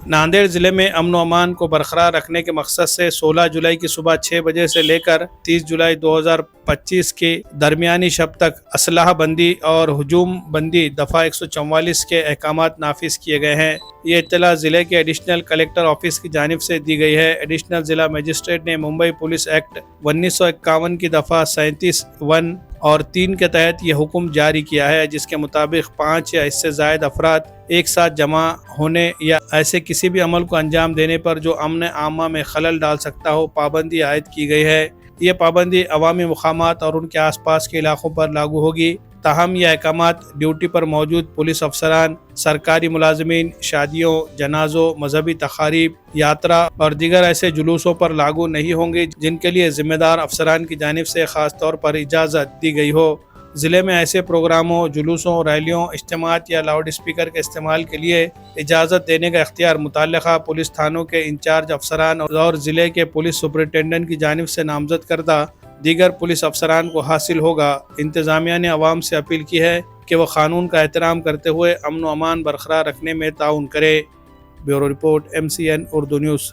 नांदेड़ जिले में अमन व अमान को बरकरार रखने के मकसद से 16 जुलाई की सुबह 6 बजे से लेकर 30 जुलाई 2025 के दरमियानी शब तक असलाह बंदी और हुजूम बंदी दफ़ा 144 के अहकामात नाफिज किए गए हैं। ये इत्तला ज़िले के एडिशनल कलेक्टर ऑफिस की जानिब से दी गई है। एडिशनल ज़िला मजिस्ट्रेट ने मुंबई पुलिस एक्ट 1951 की दफ़ा 37(1) और 3 के तहत ये हुक्म जारी किया है, जिसके मुताबिक 5 या इससे ज़ायद अफराद एक साथ जमा होने या ऐसे किसी भी अमल को अंजाम देने पर जो अमन आमा में खलल डाल सकता हो पाबंदी आयद की गई है। ये पाबंदी अवामी मुकामात और उनके आसपास के इलाकों पर लागू होगी। ताहम यह अहकामात ड्यूटी पर मौजूद पुलिस अफसरान, सरकारी मुलाजमीन, शादियों, जनाजों, मजहबी तकारीब, यात्रा और दीगर ऐसे जुलूसों पर लागू नहीं होंगे जिनके लिए ज़िम्मेदार अफसरान की जानिब से ख़ास तौर पर इजाज़त दी गई हो। ज़िले में ऐसे प्रोग्रामों, जुलूसों, रैलियों, इज्तिमात या लाउड स्पीकर के इस्तेमाल के लिए इजाज़त देने का इख्तियार मुतल्लिक़ा पुलिस थानों के इंचार्ज अफसरान और ज़िले के पुलिस सुपरिटेंडेंट की जानिब से नामज़द करदा दीगर पुलिस अफसरान को हासिल होगा। इंतज़ामिया ने अवाम से अपील की है कि वह क़ानून का एहतराम करते हुए अमन व अमान बरकरार रखने में ताउन करे। Bureau report MCN Urdu news.